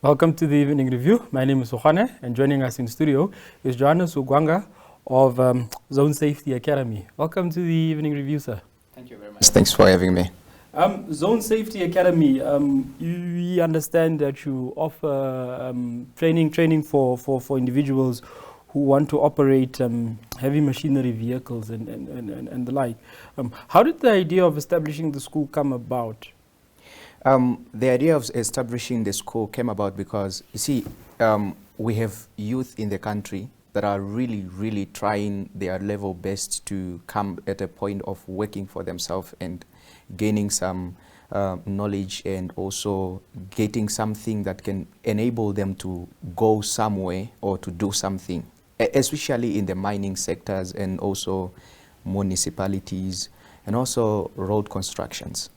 Welcome to the Evening Review. My name is Johannes, and joining us in studio is Johannes Uugwanga of Zone Safety Academy. Welcome to the Evening Review, sir. Thank you very much. Thanks for having me. Zone Safety Academy, we understand that you offer training for individuals who want to operate heavy machinery vehicles and the like. How did the idea of establishing the school come about? The idea of establishing the school came about because, you see, we have youth in the country that are really trying their level best to come at a point of working for themselves and gaining some knowledge and also getting something that can enable them to go somewhere or to do something, especially in the mining sectors and also municipalities and also road constructions.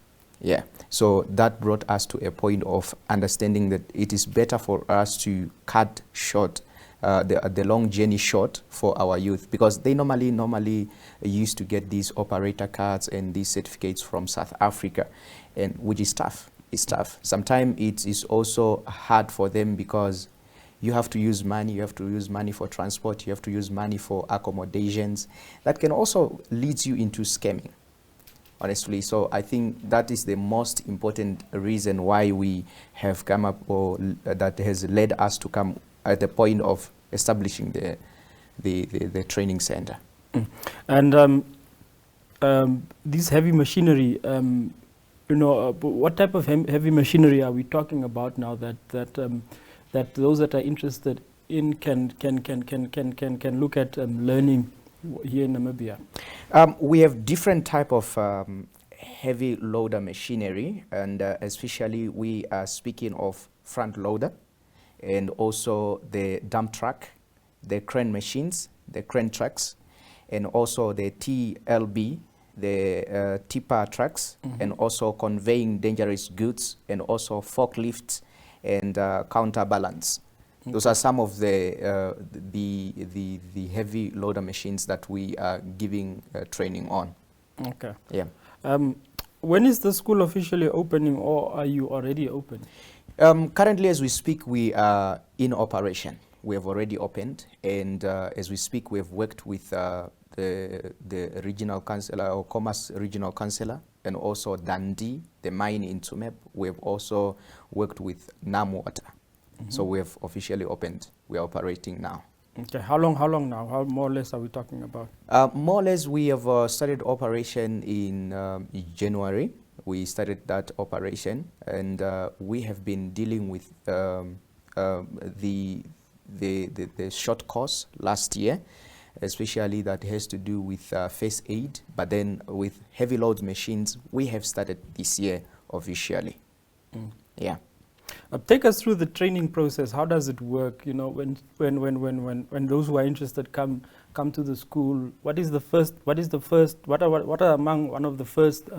Yeah, so that brought us to a point of understanding that it is better for us to cut short the long journey short for our youth, because they normally used to get these operator cards and these certificates from South Africa, and which is tough. It's tough. Sometimes it is also hard for them because you have to use money. You have to use money for transport. You have to use money for accommodations. That can also lead you into scamming, honestly. So I think that is the most important reason why we have come up, or that has led us to come at the point of establishing the training center. And this heavy machinery, what type of heavy machinery are we talking about now that those that are interested in can look at learning here in Namibia? We have different type of heavy loader machinery, and especially we are speaking of front loader and also the dump truck, the crane machines, the crane trucks, and also the TLB, the tipper trucks, and also conveying dangerous goods, and also forklifts and counterbalance. Those are some of the heavy loader machines that we are giving training on. Okay. Yeah. When is the school officially opening, or are you already open? Currently, as we speak, we are in operation. We have already opened, and as we speak, we have worked with the regional councillor, or Commerce regional councillor, and also Dundee, the mine in Tsumeb. We have also worked with Namwater. So we have officially opened. We are operating now. Okay. How long now? How more or less are we talking about? More or less, we have started operation in January. We started that operation, and we have been dealing with the short course last year, especially that has to do with first aid. But then with heavy load machines, we have started this year officially. Yeah. Take us through the training process. How does it work? You know, when those who are interested come to the school, what are among one of the first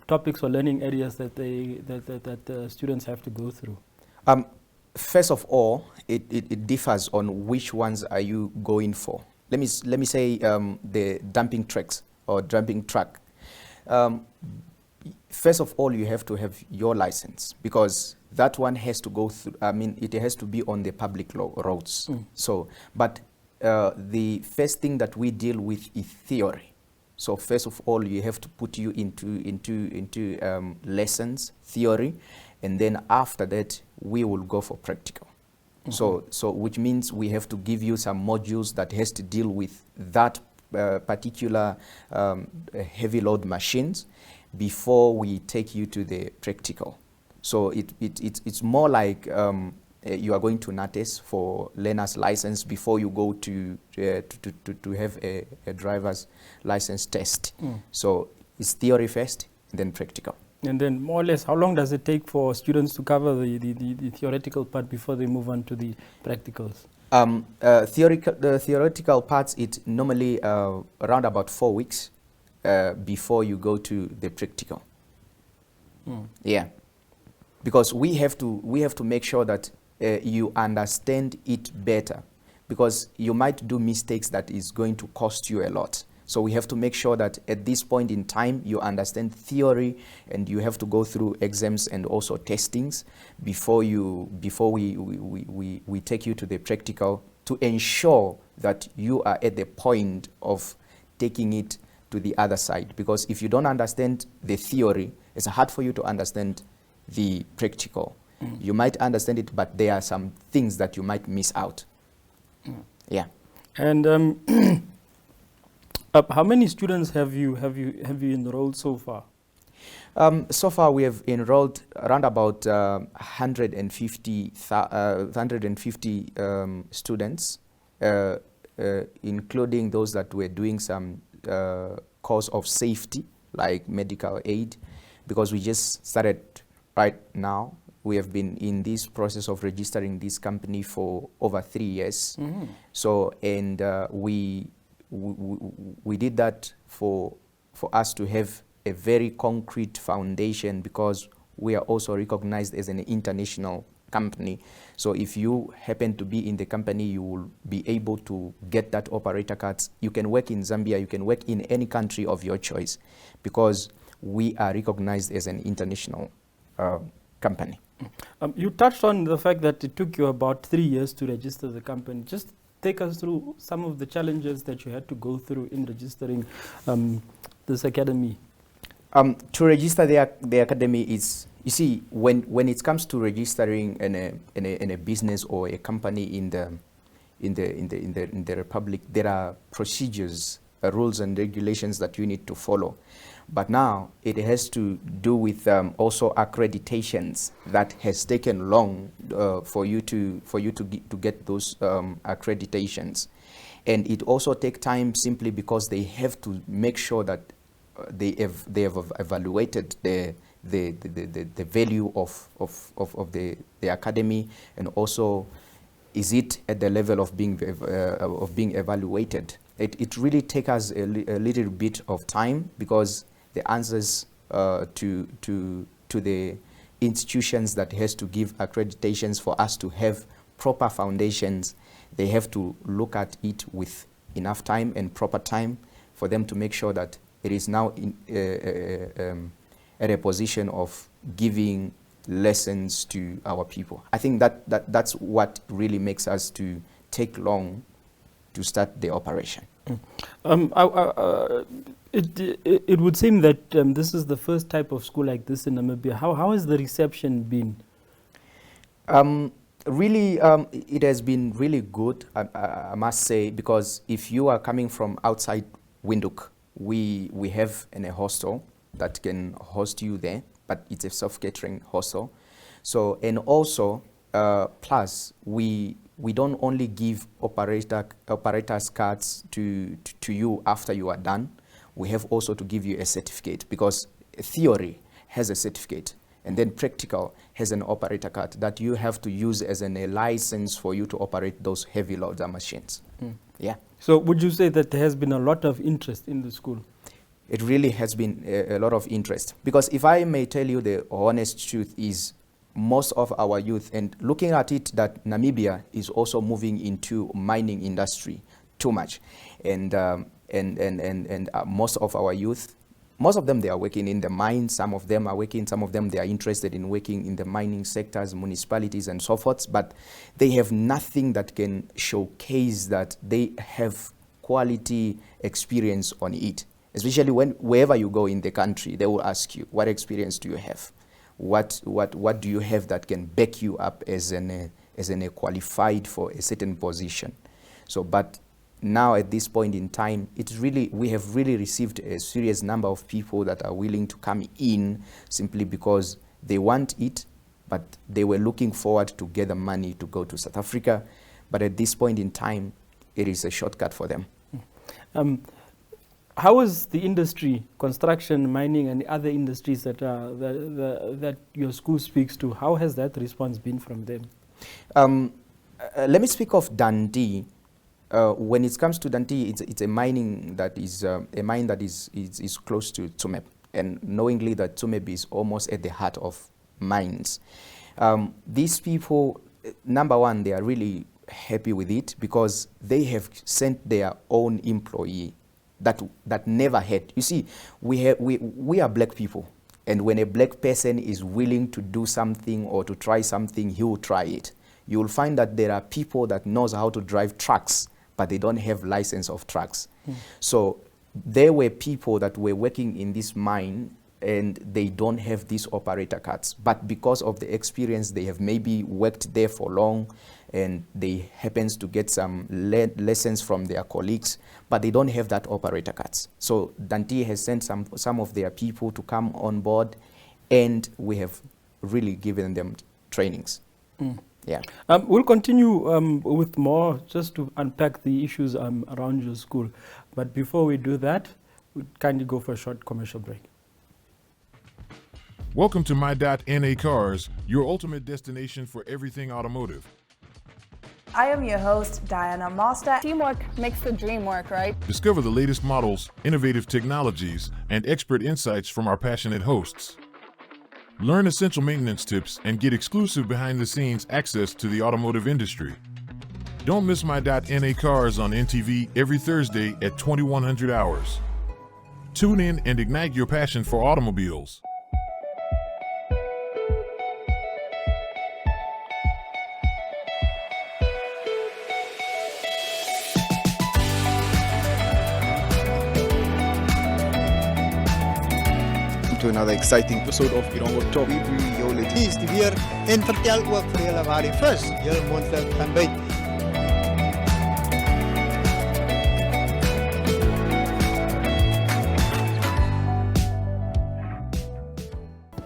topics or learning areas that the students have to go through? First of all, it differs on which ones are you going for. Let me say the dumping trucks or dumping truck. First of all, you have to have your license, because that one has to go through, it has to be on the public roads. So, but the first thing that we deal with is theory. So first of all, you have to put you into lessons, theory, and then after that, we will go for practical. So which means we have to give you some modules that has to deal with that particular heavy load machines before we take you to the practical. So it's more like you are going to NATES for learner's license before you go to have a driver's license test. So it's theory first, then practical. And then more or less, how long does it take for students to cover the theoretical part before they move on to the practicals? The theoretical parts, it's normally around about 4 weeks before you go to the practical. Yeah, because we have to make sure that you understand it better, because you might do mistakes that is going to cost you a lot. So we have to make sure that at this point in time, you understand theory, and you have to go through exams and also testings before we take you to the practical, to ensure that you are at the point of taking it to the other side. Because if you don't understand the theory, it's hard for you to understand the practical. You might understand it, but there are some things that you might miss out. Yeah. And how many students have you enrolled so far? So far, we have enrolled around about 150 students, including those that were doing some course of safety, like medical aid, because we just started right now. We have been in this process of registering this company for over 3 years. So, and we did that for us to have a very concrete foundation, because we are also recognized as an international company. So if you happen to be in the company, you will be able to get that operator cards. You can work in Zambia, you can work in any country of your choice, because we are recognized as an international company. You touched on the fact that it took you about 3 years to register the company. Just take us through some of the challenges that you had to go through in registering this academy. To register the academy is, you see, when it comes to registering in a business or a company in the Republic, there are procedures, rules and regulations that you need to follow. But now it has to do with also accreditations that has taken long for you to get those accreditations, and it also takes time simply because they have to make sure that they have evaluated the value of the academy, and also is it at the level of being evaluated. It really takes us a little bit of time, because the answers to the institutions that has to give accreditations for us to have proper foundations, they have to look at it with enough time and proper time for them to make sure that it is now at a position of giving lessons to our people. I think that's what really makes us to take long to start the operation. It would seem that this is the first type of school like this in Namibia. How has the reception been? Really, it has been really good, I must say, because if you are coming from outside Windhoek, we have a hostel that can host you there, but it's a self-catering hostel. So, and also, plus, we don't only give operators cards to you after you are done. We have also to give you a certificate, because theory has a certificate, and then practical has an operator card that you have to use as a license for you to operate those heavy loader machines. Yeah. So would you say that there has been a lot of interest in the school? It really has been a lot of interest, because if I may tell you the honest truth is, most of our youth, and looking at it that Namibia is also moving into mining industry too much, and most of our youth, most of them, they are working in the mines, some of them are working, some of them they are interested in working in the mining sectors, municipalities and so forth, but they have nothing that can showcase that they have quality experience on it. Especially wherever you go in the country, they will ask you, what experience do you have? What do you have that can back you up as a qualified for a certain position? So, but now at this point in time, we have really received a serious number of people that are willing to come in simply because they want it, but they were looking forward to gather money to go to South Africa. But at this point in time, it is a shortcut for them. How is the industry, construction, mining, and other industries that your school speaks to? How has that response been from them? Let me speak of Dundee. When it comes to Dundee, it's a mine that is close to Tsumeb, and knowingly that Tsumeb is almost at the heart of mines. These people, number one, they are really happy with it because they have sent their own employee that never had. You see, we are black people. And when a black person is willing to do something or to try something, he will try it. You will find that there are people that knows how to drive trucks, but they don't have license of trucks. So there were people that were working in this mine and they don't have these operator cards. But because of the experience, they have maybe worked there for long and they happens to get some lessons from their colleagues, but they don't have that operator cards. So Dante has sent some of their people to come on board, and we have really given them trainings. Yeah. We'll continue with more, just to unpack the issues around your school. But before we do that, we'll kindly go for a short commercial break. Welcome to My.NA Cars, your ultimate destination for everything automotive. I am your host, Diana Master. Teamwork makes the dream work, right? Discover the latest models, innovative technologies, and expert insights from our passionate hosts. Learn essential maintenance tips and get exclusive behind-the-scenes access to the automotive industry. Don't miss My.NA Cars on NTV every Thursday at 2100 hours. Tune in and ignite your passion for automobiles. To another exciting episode of Irongo Talk. Hier is die weer en vertel ook vir julle waar die vis julle moontlik gaan byt.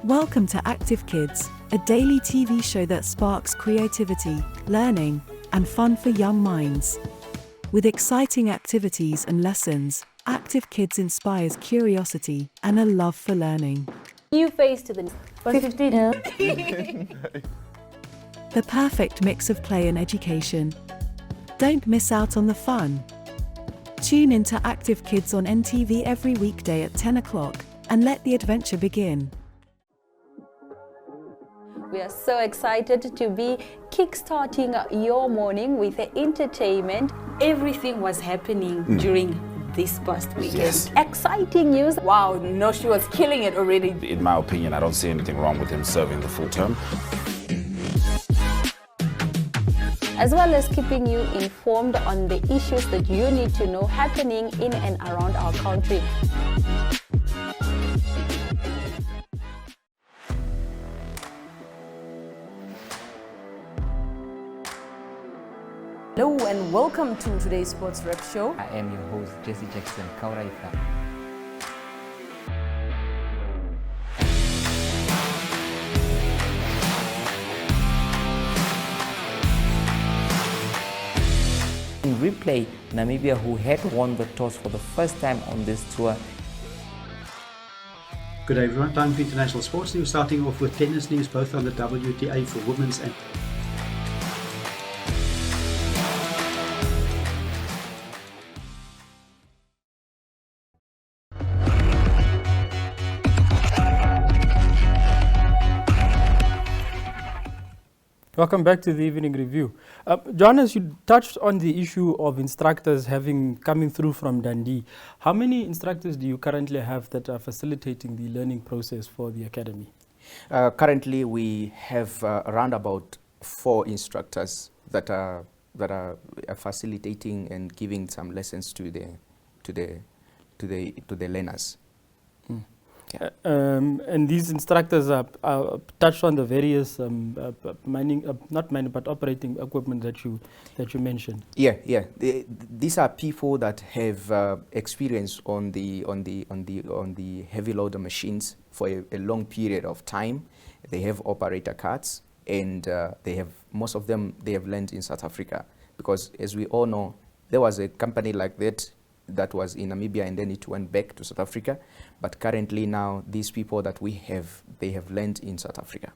Welcome to Active Kids, a daily TV show that sparks creativity, learning, and fun for young minds. With exciting activities and lessons, Active Kids inspires curiosity and a love for learning. New face to the 15. The perfect mix of play and education. Don't miss out on the fun. Tune into Active Kids on NTV every weekday at 10 o'clock and let the adventure begin. We are so excited to be kickstarting your morning with entertainment. Everything was happening during this past weekend. Yes. Exciting news. Wow, no, she was killing it already. In my opinion, I don't see anything wrong with him serving the full term. As well as keeping you informed on the issues that you need to know happening in and around our country. Hello and welcome to today's Sports Rep Show. I am your host, Jesse Jackson Kauraifa. In replay, Namibia, who had won the toss for the first time on this tour. Good day everyone, time for international sports news, starting off with tennis news, both on the WTA for women's and Welcome back to the evening review. Johannes, you touched on the issue of instructors coming through from Dundee. How many instructors do you currently have that are facilitating the learning process for the academy? Currently, we have around about 4 instructors that are facilitating and giving some lessons to the learners. Yeah. And these instructors are touched on the various operating equipment that you mentioned. Yeah. These are people that have experience on the heavy loader machines for a long period of time. They have operator cards, and most of them they have learned in South Africa, because as we all know, there was a company like that was in Namibia, and then it went back to South Africa. But currently now, these people that we have, they have learned in South Africa.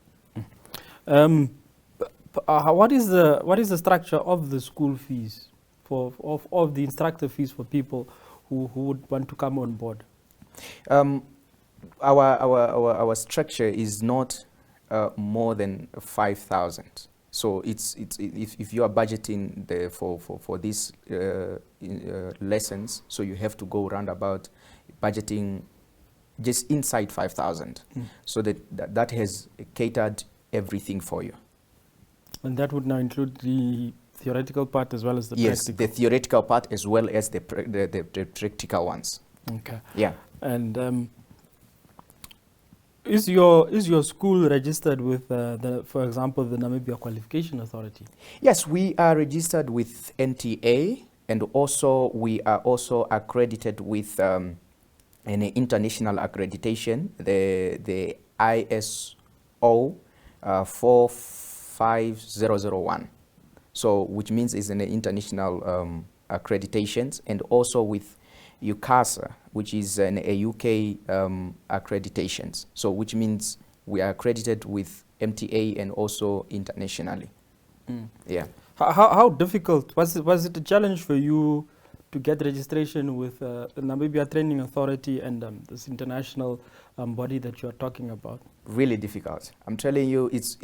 What is the structure of the school fees of the instructor fees for people who would want to come on board? Our structure is not more than 5,000. So if you are budgeting for these lessons, so you have to go round about budgeting just inside 5,000. So that has catered everything for you. And that would now include the theoretical part as well as the practical? Yes, the theoretical part as well as the practical ones. Okay. Yeah. And is your school registered with, for example, the Namibia Qualification Authority? Yes, we are registered with NTA, and also we are also accredited with an international accreditation, the ISO 45001. So, which means it's an international accreditations, and also with UCASA, which is a UK accreditations. So, which means we are accredited with MTA and also internationally. Yeah. How difficult was it a challenge for you to get registration with the Namibia Training Authority and this international body that you are talking about? Really difficult. I'm telling you, it's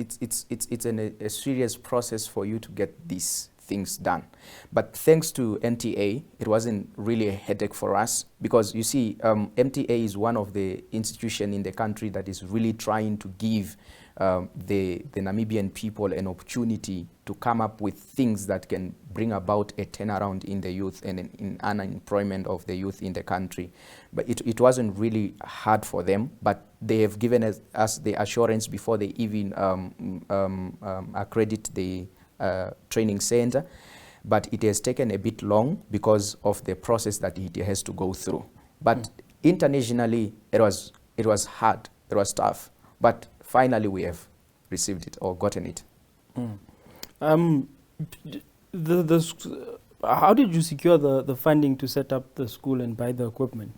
a serious process for you to get these things done. But thanks to MTA, it wasn't really a headache for us, because you see, MTA is one of the institutions in the country that is really trying to give the Namibian people an opportunity to come up with things that can bring about a turnaround in the youth and in unemployment of the youth in the country. But it wasn't really hard for them, but they have given us the assurance before they even accredit the training center. But it has taken a bit long because of the process that it has to go through. But internationally, it was hard, it was tough. But finally, we have received it or gotten it. How did you secure the funding to set up the school and buy the equipment?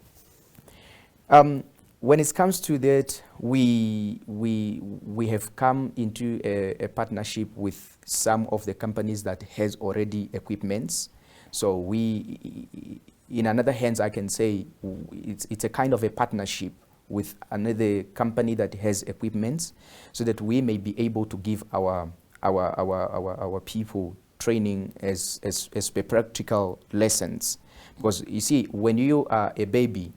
When it comes to that, we have come into a partnership with some of the companies that has already equipments. So in another hands, I can say it's a kind of a partnership with another company that has equipments, so that we may be able to give our people training as per practical lessons. Because you see, when you are a baby,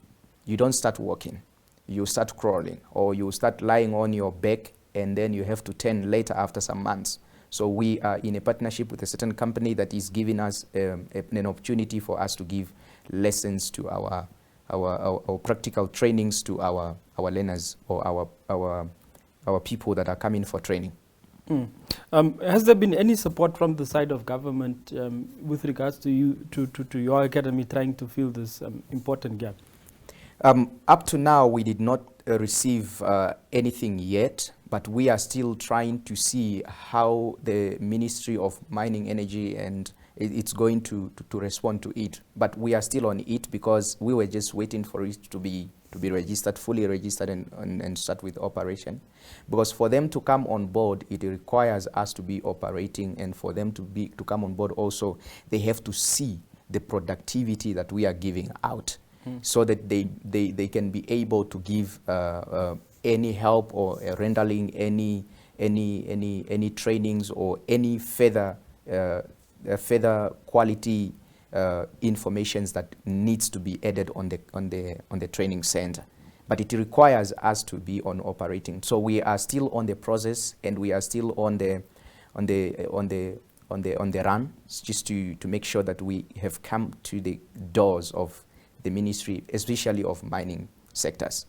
you don't start walking, you start crawling, or you start lying on your back, and then you have to turn later after some months. So we are in a partnership with a certain company that is giving us an opportunity for us to give lessons to our practical trainings to our learners, or our people that are coming for training. Has there been any support from the side of government with regards to your academy trying to fill this important gap? Up to now, we did not receive anything yet, but we are still trying to see how the Ministry of Mining, Energy and it's going to respond to it. But we are still on it, because we were just waiting for it to be registered, fully registered, and start with operation. Because for them to come on board, it requires us to be operating, and for them to come on board also, they have to see the productivity that we are giving out, so that they can be able to give any help or rendering any trainings or any further quality informations that needs to be added on the training center. But it requires us to be on operating. So we are still on the process, and we are still on the run, just to make sure that we have come to the doors of the ministry, especially of mining sectors.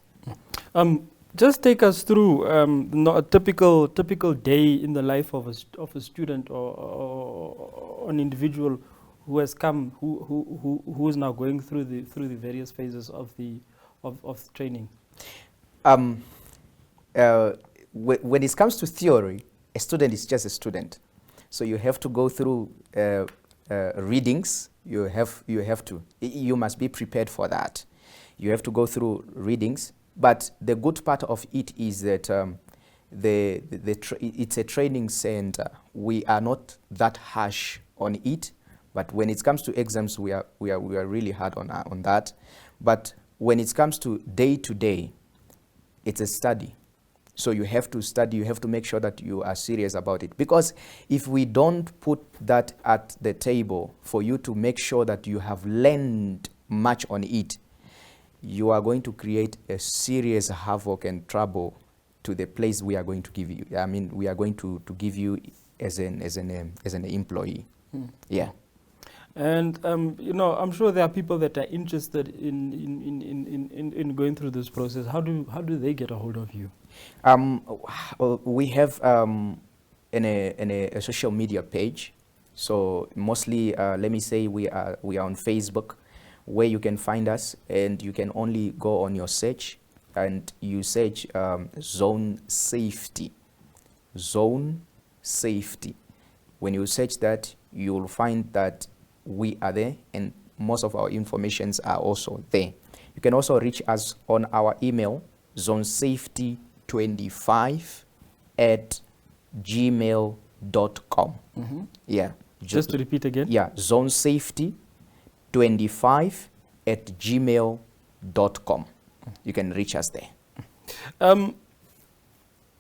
Just take us through a typical day in the life of a student or an individual who has come, who is now going through the various phases of training. When it comes to theory, a student is just a student. So you have to go through readings. You must be prepared for that. You have to go through readings. But the good part of it is that it's a training center. We are not that harsh on it, but when it comes to exams, we are really hard on that. But when it comes to day, it's a study. So you have to study, you have to make sure that you are serious about it. Because if we don't put that at the table for you to make sure that you have learned much on it, you are going to create a serious havoc and trouble to the place we are going to give you. I mean, we are going to give you as an employee. Yeah. And you know, I'm sure there are people that are interested in going through this process. How do they get a hold of you? Well, we have a social media page. So mostly, let me say, we are on Facebook, where you can find us, and you can only go on your search, and you search zone safety. Zone safety. When you search that, you will find that we are there, and most of our informations are also there. You can also reach us on our email, zonesafety25@gmail.com. Yeah. Just to repeat again? Yeah, zonesafety25@gmail.com. You can reach us there.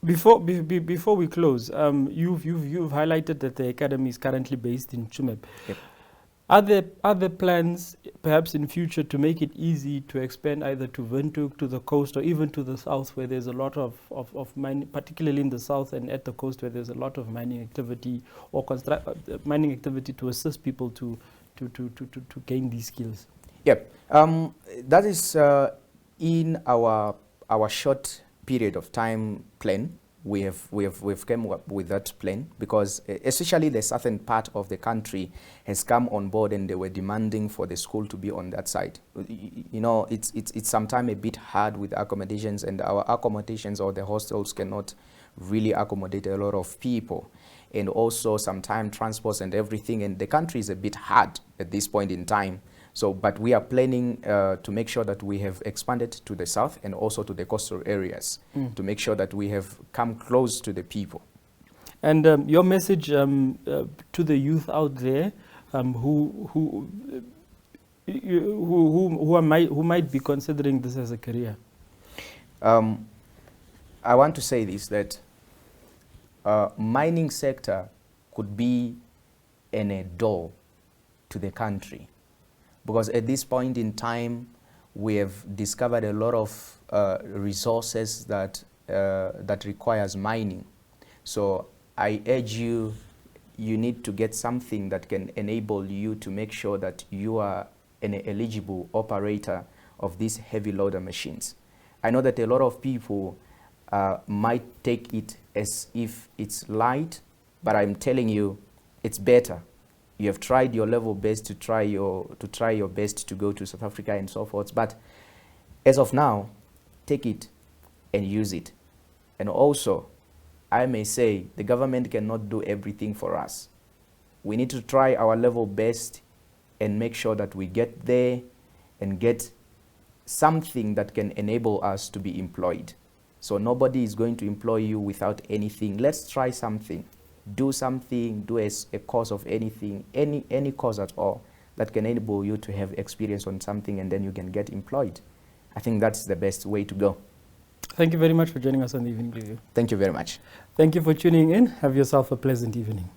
Before we close, you've highlighted that the academy is currently based in Tsumeb. Yep. Are there plans, perhaps in future, to make it easy to expand either to Windhoek, to the coast, or even to the south, where there's a lot of mining, particularly in the south and at the coast, where there's a lot of mining activity or mining activity, to assist people to gain these skills? Yep. That is in our short period of time plan. We've come up with that plan because especially the southern part of the country has come on board, and they were demanding for the school to be on that side. You know, it's sometimes a bit hard with accommodations, and our accommodations or the hostels cannot really accommodate a lot of people, and also sometimes transports and everything, and the country is a bit hard at this point in time. So, but we are planning to make sure that we have expanded to the south and also to the coastal areas to make sure that we have come close to the people. And your message to the youth out there who might be considering this as a career? I want to say this, that mining sector could be a door to the country. Because at this point in time, we have discovered a lot of resources that requires mining. So I urge you, you need to get something that can enable you to make sure that you are an eligible operator of these heavy loader machines. I know that a lot of people might take it as if it's light, but I'm telling you, it's better. You have tried your level best to try your best to go to South Africa and so forth. But as of now, take it and use it. And also, I may say the government cannot do everything for us. We need to try our level best and make sure that we get there and get something that can enable us to be employed. So nobody is going to employ you without anything. Let's try something. Do something, do a course of anything, any course at all that can enable you to have experience on something, and then you can get employed. I think that's the best way to go. Thank you very much for joining us on the Evening Review. Thank you very much. Thank you for tuning in. Have yourself a pleasant evening.